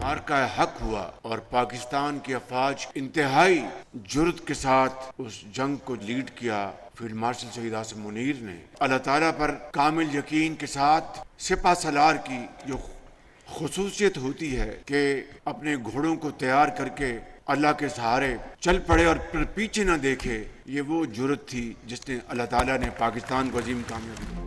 मार्का हक हुआ और पाकिस्तान की अफवाज इंतहाई जुर्रत के साथ उस जंग को लीड किया। फील्ड मार्शल सईद आसिम मुनीर ने अल्लाह ताला पर कामिल यकीन के साथ सिपा सलार की जो खुसूसियत होती है कि अपने घोड़ों को तैयार करके अल्लाह के सहारे चल पड़े और फिर पीछे न देखे, ये वो जुर्रत थी जिसने अल्लाह ताला ने पाकिस्तान को अजीम कामयाबी दी।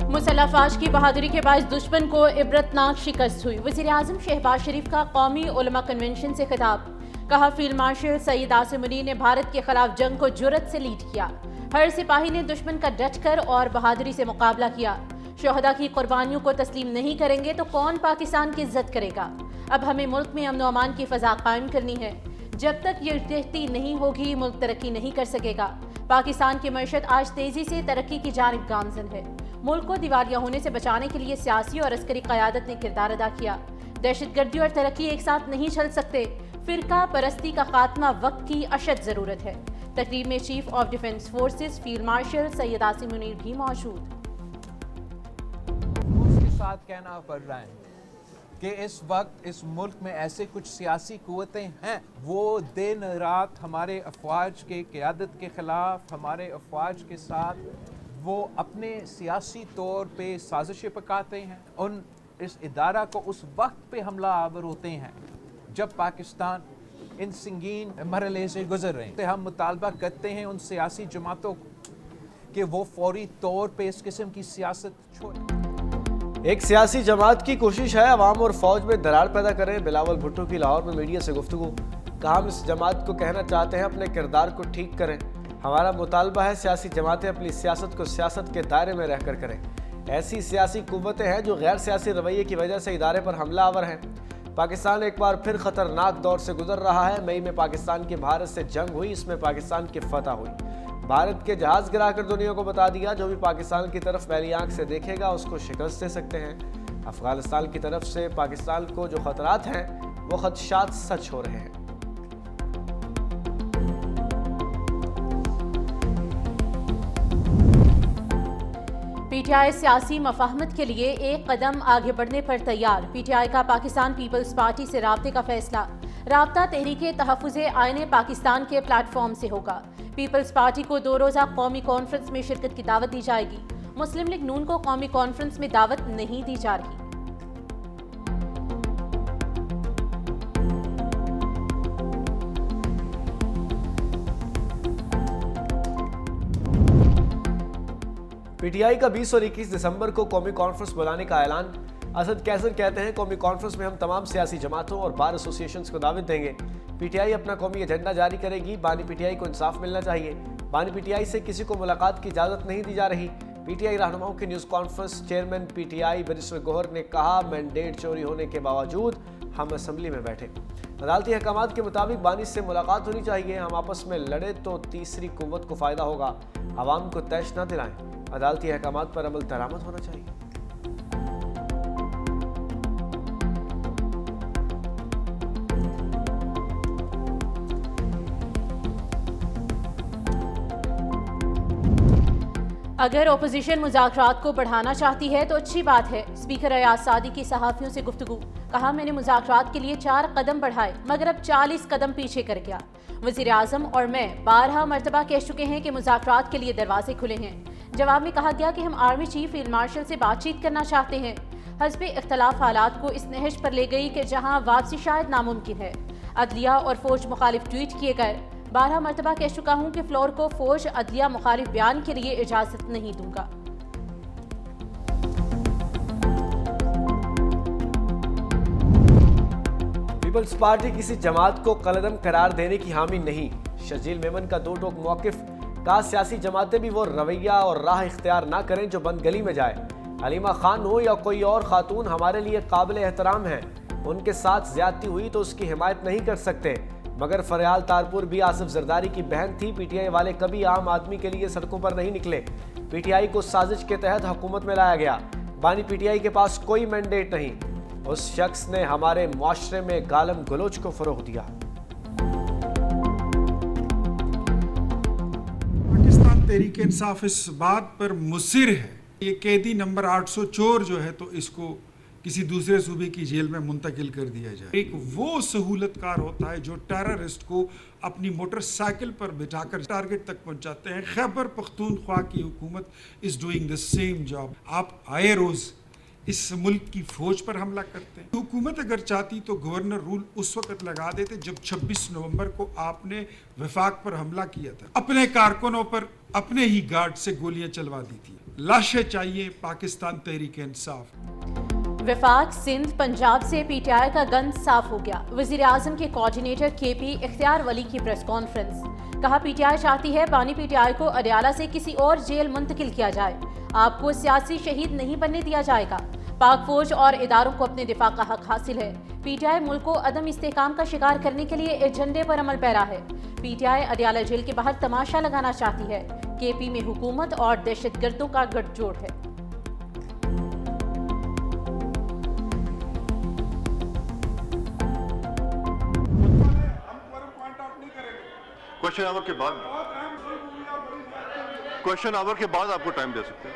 मुसल्लह अफवाज की बहादुरी के बाद दुश्मन को इबरतनाक शिकस्त हुई। वज़ीर आज़म शहबाज शरीफ का कौमी उलमा कन्वेंशन से खिताब। कहा, फील्ड मार्शल सईद आसिम मुनीर ने भारत के खिलाफ जंग को जुर्रत से लीड किया। हर सिपाही ने दुश्मन का डटकर और बहादुरी से मुकाबला किया। शोहदा की कुर्बानियों को तस्लीम नहीं करेंगे तो कौन पाकिस्तान की इज्जत करेगा। अब हमें मुल्क में अमन व अमान की फ़ज़ा कायम करनी है। जब तक ये रहती नहीं होगी मुल्क तरक्की नहीं कर सकेगा। पाकिस्तान की मईशत आज तेजी से तरक्की की जानिब गामजन है। मुल्क को दिवालिया होने से बचाने के लिए सियासी और अस्करी क़यादत ने किरदार अदा किया। दहशतगर्दी और तरक्की एक साथ नहीं चल सकते। फ़िरका परस्ती का खात्मा वक्त की अशद ज़रूरत है। तकरीब में chief of defence forces field marshal Syed Asim Munir भी मौजूद। उसके साथ कहना पड़ रहा है कि इस वक्त इस मुल्क में ऐसे कुछ सियासी कुव्वतें हैं, वो दिन रात हमारे अफवाज के क़यादत के ख़िलाफ़, हमारे अफवाज के साथ वो अपने सियासी तौर पे साजिशें पकाते हैं। उन इस इदारा को उस वक्त पे हमला आवर होते हैं जब पाकिस्तान इन संगीन मरहले से गुजर रहे हैं। हम मुतालबा करते हैं उन सियासी जमातों को कि वो फौरी तौर पे इस किस्म की सियासत छोड़ें। एक सियासी जमात की कोशिश है अवाम और फौज में दरार पैदा करें। बिलावल भुट्टो की लाहौर में मीडिया से गुफ्तगू। कहा, हम इस जमात को कहना चाहते हैं अपने किरदार को ठीक करें। हमारा मुतालबा है सियासी जमातें अपनी सियासत को सियासत के दायरे में रहकर करें। ऐसी सियासी कुव्वतें हैं जो गैर सियासी रवैये की वजह से इदारे पर हमला आवर हैं। पाकिस्तान एक बार फिर खतरनाक दौर से गुजर रहा है। मई में पाकिस्तान की भारत से जंग हुई, इसमें पाकिस्तान की फतह हुई। भारत के जहाज गिराकर दुनिया को बता दिया, जो भी पाकिस्तान की तरफ पहली आंख से देखेगा उसको शिकस्त दे सकते हैं। अफगानिस्तान की तरफ से पाकिस्तान को जो खतरात हैं वो खदशात सच हो रहे हैं। पीटीआई सियासी मफाहमत के लिए एक कदम आगे बढ़ने पर तैयार। पीटीआई का पाकिस्तान पीपल्स पार्टी से राब्ते का फैसला। राब्ता तहरीके तहफ़्फ़ुज़े आईने पाकिस्तान के प्लेटफॉर्म से होगा। पीपल्स पार्टी को 2 रोज़ा कौमी कॉन्फ्रेंस में शिरकत की दावत दी जाएगी। मुस्लिम लीग नून को कौमी कॉन्फ्रेंस में दावत नहीं दी जा रही। पीटीआई का 20 और 21 दिसंबर को कौमी कॉन्फ्रेंस बुलाने का ऐलान। असद कैसर कहते हैं, कौमी कॉन्फ्रेंस में हम तमाम सियासी जमातों और बार एसोसिएशंस को दावत देंगे। पीटीआई अपना कौमी एजेंडा जारी करेगी। बानी पीटीआई को इंसाफ मिलना चाहिए। बानी पीटीआई से किसी को मुलाकात की इजाज़त नहीं दी जा रही। पीटीआई रहनुमाओं की news conference. Chairman PTI barrister Gohar ने कहा, मैंडेट चोरी होने के बावजूद हम असम्बली में बैठे। अदालती अहकामात के मुताबिक बानी से मुलाकात होनी चाहिए। हम आपस में लड़े तो तीसरी कुव्वत को फ़ायदा होगा। आवाम को तैश न दिलाएं। अदालती अहकामात पर अमल दरामद होना चाहिए। अगर ओपोजिशन मुज़ाकरात को बढ़ाना चाहती है तो अच्छी बात है। स्पीकर अयाज सादी की सहाफ़ियों से गुफ्तगू। कहा, मैंने मुज़ाकरात के लिए 4 कदम बढ़ाए मगर अब 40 कदम पीछे कर गया। वज़ीर आज़म और मैं 12 मरतबा कह चुके हैं कि मुज़ाकरात के लिए दरवाजे खुले हैं। जवाब में कहा गया कि हम आर्मी चीफ फील्ड मार्शल से बातचीत करना चाहते हैं। हस्बे इख्तलाफ हालात को इस नहज पर ले गई कि जहां वापसी शायद नामुमकिन है। अदलिया और फौज मुखालिफ ट्वीट किए गए। 12 मरतबा कह चुका हूं कि फ्लोर को फौज अदलिया मुखालिफ बयान के लिए इजाजत नहीं दूंगा। पीपल्स पार्टी किसी जमात को कलदम करार देने की हामी नहीं। शजील मेमन का 2 टोक मौकिफ। कहा, सियासी जमातें भी वो रवैया और राह इख्तियार ना करें जो बंद गली में जाए। हलीमा खान हो या कोई और खातून हमारे लिए काबिल एहतराम है। उनके साथ ज्यादती हुई तो उसकी हिमायत नहीं कर सकते। मगर फरियाल तारपुर भी आसिफ जरदारी की बहन थी। पीटीआई वाले कभी आम आदमी के लिए सड़कों पर नहीं निकले। पीटीआई को साजिश के तहत हुकूमत में लाया गया। बानी पीटीआई के पास कोई मैंडेट नहीं। उस शख्स ने हमारे मुआशरे में गालम गलोच को फरोग दिया। तहरीक इंसाफ इस बात पर मुसिर है, ये कैदी नंबर 800 चोर जो है तो इसको किसी दूसरे सूबे की जेल में मुंतकिल कर दिया जाए। एक वो सहूलतकार होता है जो टेररिस्ट को अपनी मोटरसाइकिल पर बिठाकर टारगेट तक पहुंचाते हैं। खैबर पख्तूनख्वा की हुकूमत is doing the same job. आप आए रोज इस मुल्क की फौज पर हमला करते हैं। हुकूमत अगर चाहती तो गवर्नर रूल उस वक्त लगा देते जब 26 नवंबर को आपने वफाक पर हमला किया था। अपने कारकुनों पर अपने ही गार्ड से गोलियां चलवा दी थी। लाशें चाहिए पाकिस्तान तहरीक इंसाफ। वफाक, सिंध, पंजाब से पीटीआई का गंद साफ हो गया। वजीर आजम के कोऑर्डिनेटर केपी इख्तियार वली की प्रेस कॉन्फ्रेंस। कहा, पीटीआई चाहती है बानी पीटीआई को अडयाला से किसी और जेल मुंतकिल किया जाए। आपको सियासी शहीद नहीं बनने दिया जाएगा। पाक फौज और इदारों को अपने दिफा का हक हासिल है। पीटीआई मुल्क को अदम इस्तेहकाम का शिकार करने के लिए एजेंडे पर अमल पैरा है। पीटीआई अडयाला जेल के बाहर तमाशा लगाना चाहती है। केपी में हुकूमत और दहशतगर्दों का गठजोड़ है। क्वेश्चन आवर के बाद आपको टाइम दे सकते हैं।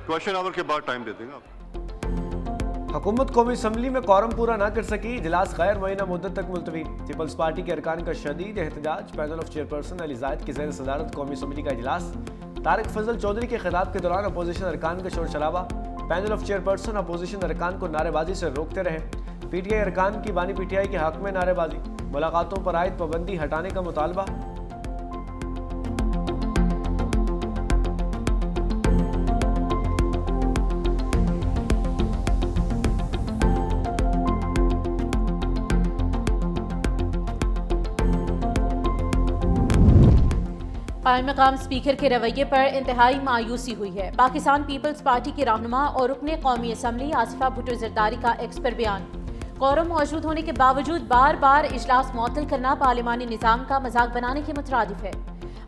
क्वेश्चन आवर के बाद टाइम दे देंगे आप। हुकूमत कौमी असम्बली में कौरम पूरा ना कर सकी, इजलास गैर मुअय्यना मुद्दत तक मुलतवी। पीपल्स पार्टी के अरकान का शदीद एहतजाज। पैनल ऑफ चेयरपर्सन अली जायद की ज़ेर सदारत कौमी असम्बली का इजलास। तारिक फजल चौधरी के खिताब के दौरान अपोजिशन अरकान का शोर शराबा। पैनल ऑफ चेयरपर्सन अपोजिशन अरकान को नारेबाजी से रोकते रहे। पीटीआई अरकान की बानी पीटीआई के हक में नारेबाजी। मुलाकातों पर आयद पाबंदी हटाने का मुतालबा। कायम मकाम स्पीकर के रवैये पर इंतहाई मायूसी हुई है। पाकिस्तान पीपल्स पार्टी के रहनुमा और रुकने कौमी असम्बली आसिफा भुट्टो जरदारी का एक्स पर बयान। कोरम मौजूद होने के बावजूद बार बार इजलास मुअत्तल करना पार्लिमानी निज़ाम का मजाक बनाने के मुतरादिफ है।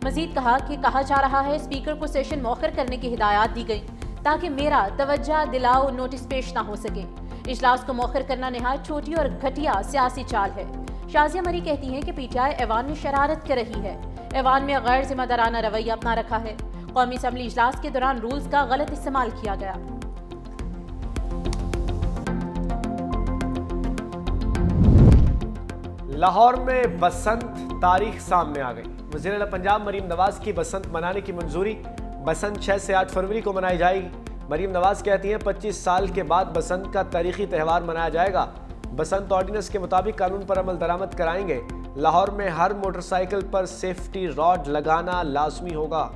मजीद कहा कि कहा जा रहा है स्पीकर को सेशन मौखर करने की हिदायत दी गई ताकि मेरा तवज्जो दिलाओ नोटिस पेश ना हो सके। इजलास को मौखर करना नहायत छोटी और घटिया सियासी चाल है। शाजिया मरी कहती हैं कि पीटीआई ऐवान में शरारत कर रही है। ऐवान में गैर जिम्मेदाराना रवैया अपना रखा है। कौमी असम्बली इजलास के दौरान रूल्स का गलत इस्तेमाल किया गया। लाहौर में बसंत तारीख सामने आ गई। वज़ीर आला पंजाब मरीम नवाज की बसंत मनाने की मंजूरी। बसंत 6 से 8 फरवरी को मनाई जाएगी। मरीम नवाज कहती हैं 25 साल के बाद बसंत का तारीखी त्यौहार मनाया जाएगा। बसंत ऑर्डिनेंस के मुताबिक कानून पर अमल दरामद कराएंगे। लाहौर में हर मोटरसाइकिल पर सेफ्टी रॉड लगाना लाजमी होगा।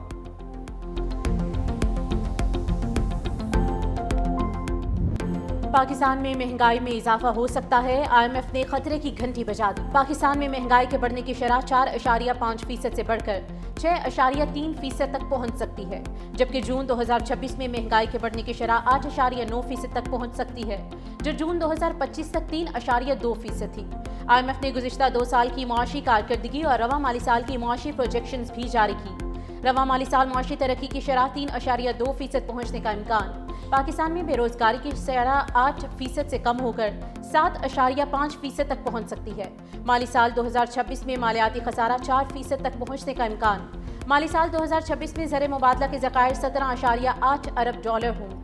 पाकिस्तान में महंगाई में इजाफा हो सकता है। IMF ने खतरे की घंटी बजा दी। पाकिस्तान में महंगाई के बढ़ने की शरह 4.5% से बढ़कर 6.3% तक पहुंच सकती है, जबकि जून 2026 में महंगाई के बढ़ने की शरह 8.9% तक पहुंच सकती है, जो जून 2025 तक 3.2% थी। IMF ने गुज़िश्ता 2 साल की मुआशी कारकर्दगी और रवा माली साल की मुआशी प्रोजेक्शंस भी जारी की। रवा माली साल मुआशी तरक्की की शरह 3.2% पहुंचने का इम्कान। पाकिस्तान में बेरोजगारी की शरह 8% से कम होकर 7.5% तक पहुंच सकती है। माली साल 2026 में मालियाती खसारा 4% तक पहुंचने का इम्कान। माली साल 2026 में ज़र मुबादला के ज़खायर 17.8 अरब डॉलर होंगे।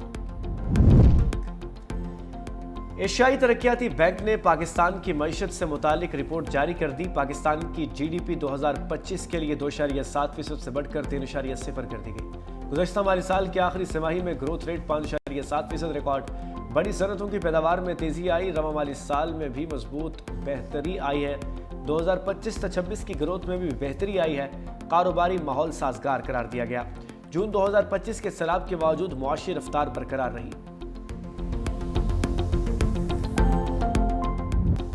एशियाई तरक्याती बैंक ने पाकिस्तान की मईशत से मुतालिक रिपोर्ट जारी कर दी। पाकिस्तान की GDP 2025 के लिए 2.7% से बढ़कर 3.0 कर दी गई। गुज़श्ता माली साल के आखिरी तिमाही में ग्रोथ रेट 5.7% रिकॉर्ड। बड़ी सनतों की पैदावार में तेजी आई। रवा माली साल में भी मजबूत बेहतरी आई है। 2025-26 की ग्रोथ में भी बेहतरी आई है। कारोबारी माहौल साजगार करार दिया गया। जून 2025 के सैलाब के बावजूद मुआशी रफ्तार बरकरार रही।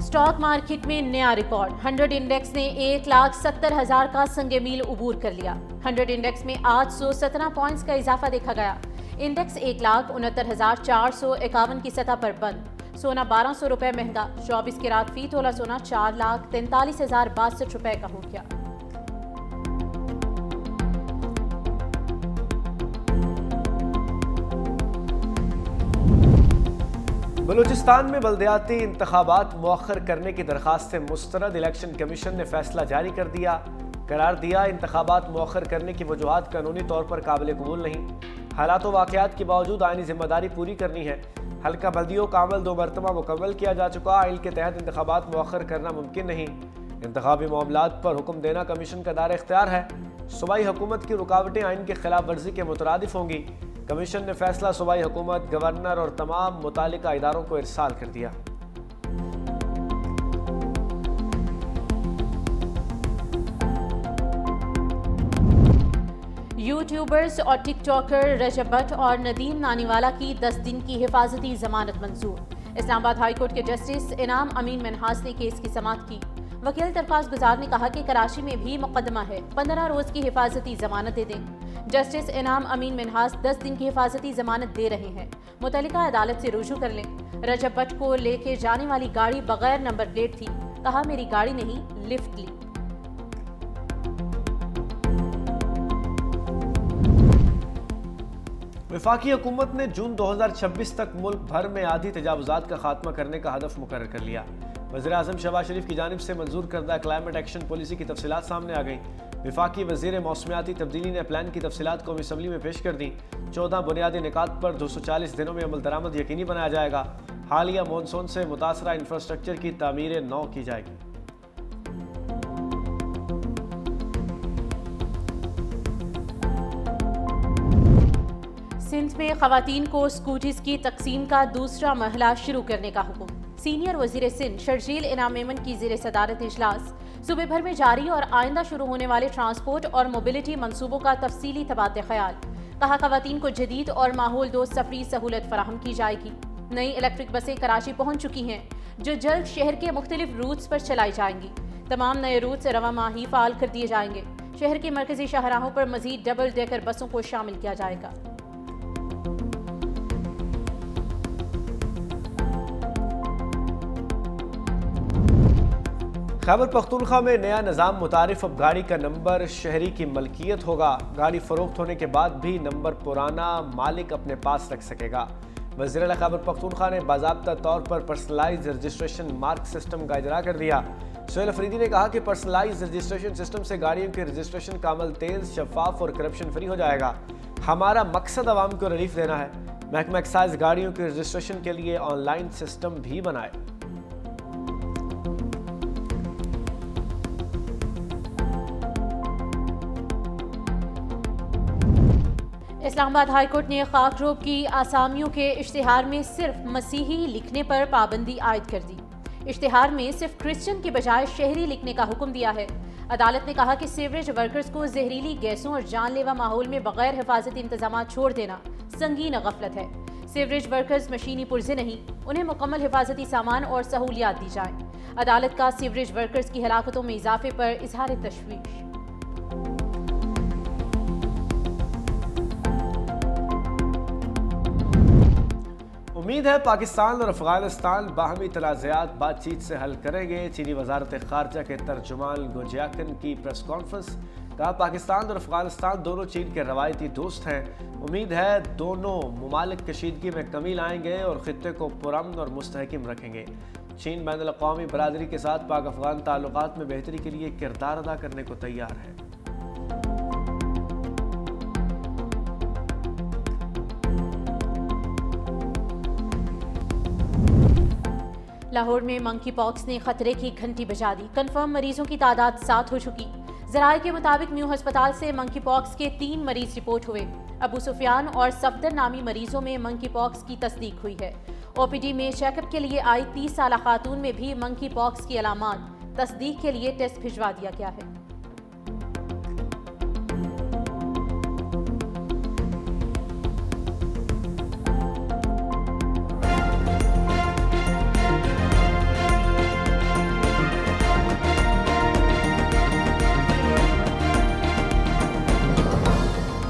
स्टॉक मार्केट में नया रिकॉर्ड। 100 इंडेक्स ने 1,70,000 का संगे मील उबूर कर लिया। 100 इंडेक्स में 817 पॉइंट्स का इजाफा देखा गया। इंडेक्स 1,69,451 की सतह पर बंद। सोना 1200 रुपए महंगा। 24 के रात फी तोला सोना 4,43,062 रुपए का हो गया। बलूचिस्तान में बल्दियाती इंतखाबात मुअख्खर करने की दरखास्त से मुस्तरद इलेक्शन कमीशन ने फैसला जारी कर दिया। करार दिया इंतखाबात मुअख्खर करने की वजूहात कानूनी तौर पर काबिल कबूल नहीं। हालात व वाक़यात के बावजूद आईनी जिम्मेदारी पूरी करनी है। हल्का बल्दियों का अमल 2 मरतबा मुकम्मल किया जा चुका। आइन के तहत इंतखाबात मुअख्खर करना मुमकिन नहीं। इंतखाबी मामलात पर हुक्म देना कमीशन का दायरा इख्तियार है। सूबाई हुकूमत की रुकावटें आइन की खिलाफ वर्जी के मुतरादिफ होंगी। कमीशन ने फैसला सूबाई हुकूमत, गवर्नर और तमाम मुतालिका इदारों को इरसाल कर दिया। यूट्यूबर्स और टिकटॉकर रजब भट्ट और नदीम नानीवाला की 10 दिन की हिफाजती जमानत मंजूर। इस्लामाबाद हाई कोर्ट के जस्टिस इनाम अमीन मिन्हास ने केस की समाअत की। वकील दरख्वास्त गुजार ने कहा कि कराची में भी मुकदमा है, 15 रोज की हिफाजती जमानत दे दें। जस्टिस इनाम अमीन मिन्हास 10 दिन की हिफाजती जमानत दे रहे हैं, मुतल्लिका अदालत से रुजू कर लें। रजब भट्ट को लेके जाने वाली गाड़ी बगैर नंबर प्लेट थी, कहा मेरी गाड़ी नहीं, लिफ्ट ली। वफाकी हुकूमत ने जून 2026 तक मुल्क भर में आधी तजावुजात का खात्मा करने का हदफ मुकर्रर कर लिया। वज़ीर-ए-आज़म शहबाज शरीफ की जानिब से मंजूर करदा क्लाइमेट एक्शन पॉलिसी की तफसीलात सामने आ गई। वफाकी वज़ीर मौसमियाती तब्दीली ने प्लान की तफसीलात कौमी असम्बली में पेश कर दी। 14 बुनियादी निकात पर 240 दिनों में अमल दरामद यकीनी बनाया जाएगा। हालिया मानसून से मुतासरा इंफ्रास्ट्रक्चर की तामीर नौ की जाएगी। सिंध में खवातीन को स्कूटीज की तकसीम का दूसरा मरहला शुरू करने का हुक्म। सीनियर वजीर सिंध शर्जील इनाम मेमन की ज़ेर सदारत इजलास सूबे भर में जारी और आइंदा शुरू होने वाले ट्रांसपोर्ट और मोबिलिटी मंसूबों का तफसीली तबादला ख्याल। कहा खवातीन को जदीद और माहौल दोस्त सफरी सहूलत फराहम की जाएगी। नई इलेक्ट्रिक बसें कराची पहुंच चुकी हैं, जो जल्द शहर के मुख्तलिफ रूट्स पर चलाई जाएंगी। तमाम नए रूट्स रवा माह ही फाल कर दिए जाएंगे। शहर के मरकजी शाहराहों पर मजीद डबल डेकर बसों को शामिल किया जाएगा। खैबर पख्तूनख्वा में नया निज़ाम मुतारिफ, अब गाड़ी का नंबर शहरी की मलकियत होगा। गाड़ी फरोख्त होने के बाद भी नंबर पुराना मालिक अपने पास रख सकेगा। वज़ीर आला खैबर पख्तूनख्वा ने बाज़ाब्ता तौर पर पर्सनलाइज रजिस्ट्रेशन मार्क सिस्टम का इजरा कर दिया। सोहेल अफरीदी ने कहा कि पर्सनलाइज रजिस्ट्रेशन सिस्टम से गाड़ियों के रजिस्ट्रेशन का अमल तेज, शफाफ और करप्शन फ्री हो जाएगा। हमारा मकसद आवाम को रिलीफ देना है। महकमा एक्साइज गाड़ियों के रजिस्ट्रेशन के लिए ऑनलाइन सिस्टम भी बनाए। इस्लामाबाद हाई कोर्ट ने खाकरोब की आसामियों के इश्तिहार में सिर्फ मसीही लिखने पर पाबंदी आयद कर दी। इश्तिहार में सिर्फ क्रिश्चियन के बजाय शहरी लिखने का हुक्म दिया है। अदालत ने कहा कि सीवरेज वर्कर्स को जहरीली गैसों और जानलेवा माहौल में बगैर हिफाजती इंतजाम छोड़ देना संगीन गफलत है। सीवरेज वर्कर्स मशीनी पुर्जे नहीं, उन्हें मुकम्मल हिफाजती सामान और सहूलियात दी जाए। अदालत का सीवरेज वर्कर्स की हलाकतों में इजाफे पर इजहार तशवीश। उम्मीद है पाकिस्तान और अफगानिस्तान बाहमी तनाज़ात बातचीत से हल करेंगे। चीनी वजारत खारजा के तर्जुमान गुजियाकन की प्रेस कॉन्फ्रेंस। कहा पाकिस्तान और अफगानिस्तान दोनों चीन के रवायती दोस्त हैं। उम्मीद है दोनों मुमालिक कशीदगी में कमी लाएंगे और खित्ते को पुरअमन और मुस्तहकिम रखेंगे। चीन बैनुल-अक़वामी बरादरी के साथ पाक अफगान ताल्लुकात में बेहतरी के लिए किरदार अदा करने को तैयार है। लाहौर में मंकी पॉक्स ने खतरे की घंटी बजा दी। कंफर्म मरीजों की तादाद 7 हो चुकी। ज़राए के मुताबिक न्यू अस्पताल से मंकी पॉक्स के 3 मरीज रिपोर्ट हुए। अबू सुफियान और सफदर नामी मरीजों में मंकी पॉक्स की तस्दीक हुई है। ओपीडी में चेकअप के लिए आई 30 साला खातून में भी मंकी पॉक्स की अलामात। तस्दीक के लिए टेस्ट भिजवा दिया गया है।